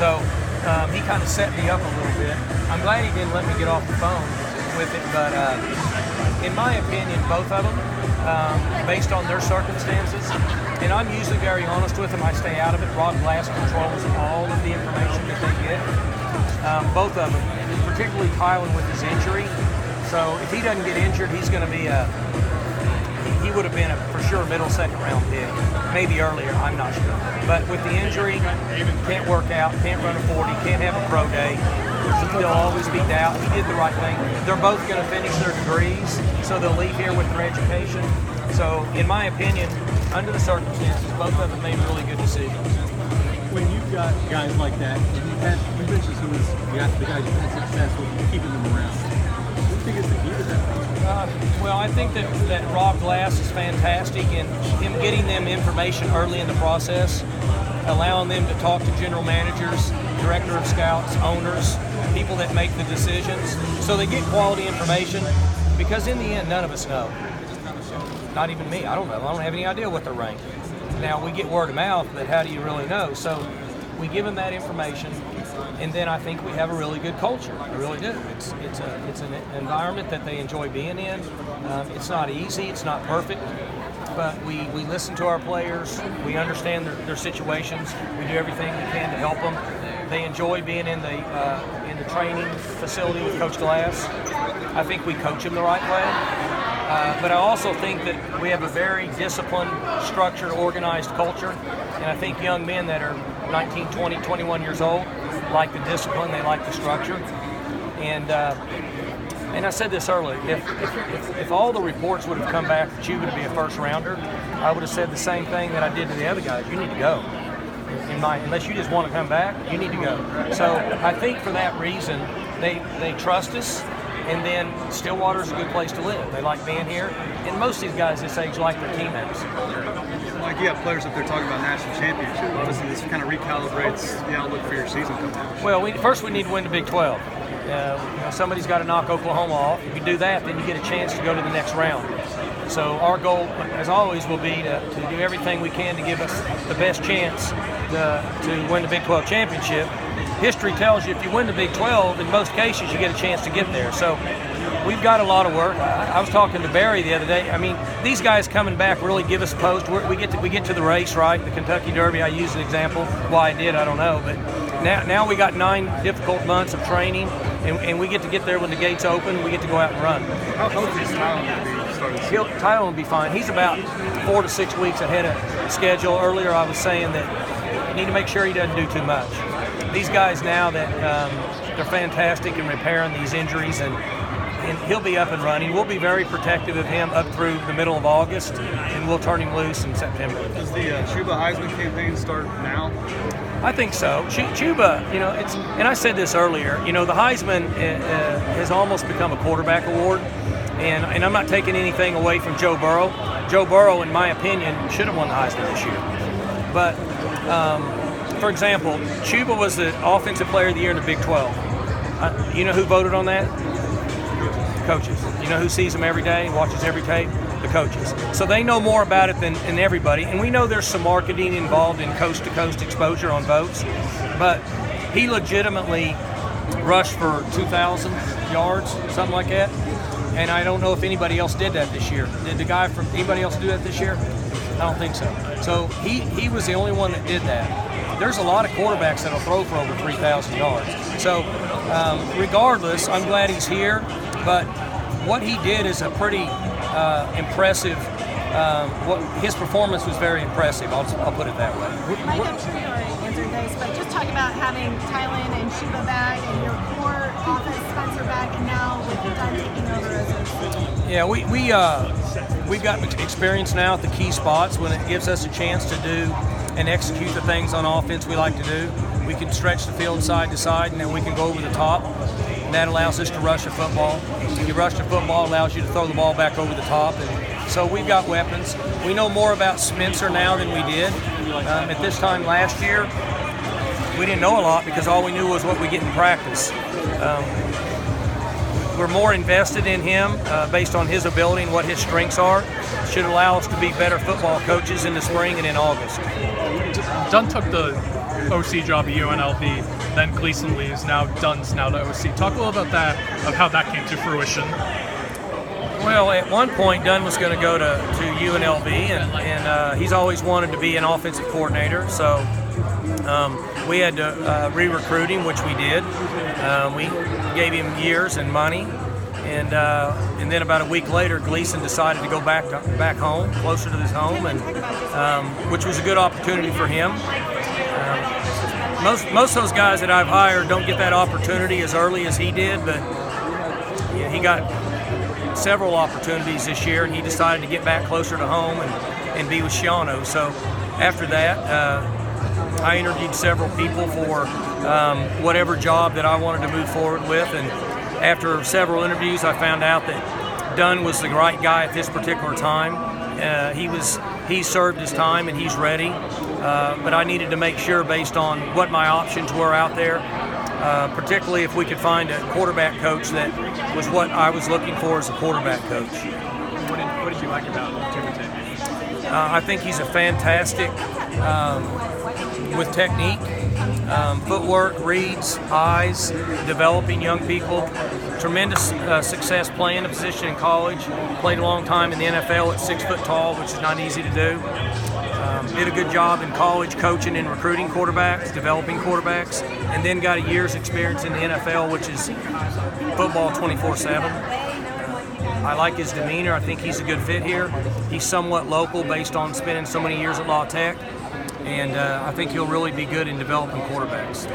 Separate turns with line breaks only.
So he kind of set me up a little bit. I'm glad he didn't let me get off the phone with it, but in my opinion, both of them, based on their circumstances, and I'm usually very honest with them, I stay out of it. Rob Glass controls all of the information that they get. Both of them, particularly Tylen with his injury. So if he doesn't get injured, he's going to be he would have been a for sure middle second round pick, maybe earlier, I'm not sure. But with the injury, can't work out, can't run a 40, can't have a pro day. They'll always be doubt. He did the right thing. They're both going to finish their degrees, so they'll leave here with their education. So in my opinion, under the circumstances, both of them made really good decisions.
When you've got guys like that, and you mentioned some of the guys who've had success with keeping them around, what do you think is the key to that?
Well, I think that Rob Glass is fantastic in him getting them information early in the process, allowing them to talk to general managers, director of scouts, owners, people that make the decisions, so they get quality information, because in the end, none of us know. Not even me. I don't know. I don't have any idea what they're ranked. Now, we get word of mouth, but how do you really know? So we give them that information, and then I think we have a really good culture. I really do. It's an environment that they enjoy being in. It's not easy. It's not perfect. But we listen to our players. We understand their situations. We do everything we can to help them. They enjoy being in the training facility with Coach Glass. I think we coach them the right way. But I also think that we have a very disciplined, structured, organized culture. And I think young men that are 19, 20, 21 years old like the discipline, they like the structure. And I said this earlier, if all the reports would have come back that you would be a first rounder, I would have said the same thing that I did to the other guys. You need to go. Unless you just want to come back, you need to go. So I think for that reason, they trust us. And then Stillwater's a good place to live. They like being here. And most of these guys this age like their teammates.
Like you have players up there talking about national championship. Obviously, this kind of recalibrates the outlook for your season coming up.
Well, first we need to win the Big 12. Somebody's got to knock Oklahoma off. If you do that, then you get a chance to go to the next round. So our goal, as always, will be to do everything we can to give us the best chance to win the Big 12 championship. History tells you if you win the Big 12, in most cases you get a chance to get there. So we've got a lot of work. I was talking to Barry the other day. I mean, these guys coming back really give us post. We get to the race, right? The Kentucky Derby, I used an example. Why I did, I don't know. But now we got 9 difficult months of training, and we get to get there when the gates open. We get to go out and run.
How healthy is Tylen going to be starting?
Tylen will be fine. He's about 4 to 6 weeks ahead of schedule. Earlier I was saying that you need to make sure he doesn't do too much. These guys now that they're fantastic in repairing these injuries, and he'll be up and running. We'll be very protective of him up through the middle of August, and we'll turn him loose in September.
Does the Chuba Heisman campaign start now?
I think so. Chuba, and I said this earlier, the Heisman has almost become a quarterback award, and I'm not taking anything away from Joe Burrow. Joe Burrow, in my opinion, should have won the Heisman this year. But for example, Chuba was the offensive player of the year in the Big 12. You know who voted on that? Coaches. You know who sees him every day, watches every tape? The coaches. So they know more about it than everybody. And we know there's some marketing involved in coast-to-coast exposure on votes. But he legitimately rushed for 2,000 yards, something like that. And I don't know if anybody else did that this year. Did anybody else do that this year? I don't think so. So he was the only one that did that. There's a lot of quarterbacks that'll throw for over 3,000 yards. So regardless, I'm glad he's here. But what he did is a pretty impressive. His performance was very impressive. I'll put it that way.
Mike, I'm sure you already answered this, but just talk about having Tylen and Chuba back and your core offense, Spencer back, and now with Dunn taking over as a.
Yeah, we've got experience now at the key spots when it gives us a chance to do and execute the things on offense we like to do. We can stretch the field side to side, and then we can go over the top. And that allows us to rush the football. You rush the football, allows you to throw the ball back over the top. And so we've got weapons. We know more about Spencer now than we did. At this time last year, we didn't know a lot because all we knew was what we get in practice. We're more invested in him based on his ability and what his strengths are. Should allow us to be better football coaches in the spring and in August.
Dunn took the
OC job at UNLV, then Gleason leaves, now Dunn's now to OC. Talk a little about that, of how that came to fruition.
Well, at one point, Dunn was going to go to UNLV, and he's always wanted to be an offensive coordinator. So we had to re-recruit him, which we did. We gave him years and money, and then about a week later, Gleason decided to go back home, closer to his home, and which was a good opportunity for him. Most of those guys that I've hired don't get that opportunity as early as he did, but yeah, he got several opportunities this year, and he decided to get back closer to home and be with Shiano. So after that, I interviewed several people for whatever job that I wanted to move forward with, and after several interviews, I found out that Dunn was the right guy at this particular time. He served his time and he's ready, but I needed to make sure, based on what my options were out there, particularly if we could find a quarterback coach that was what I was looking for as a quarterback coach.
What did you like about Timothy?
I think he's a fantastic with technique, footwork, reads, eyes, developing young people. Tremendous success playing the position in college. Played a long time in the NFL at 6 foot tall, which is not easy to do. Did a good job in college coaching and recruiting quarterbacks, developing quarterbacks, and then got a year's experience in the NFL, which is football 24/7. I like his demeanor. I think he's a good fit here. He's somewhat local based on spending so many years at La Tech, and I think he'll really be good in developing quarterbacks.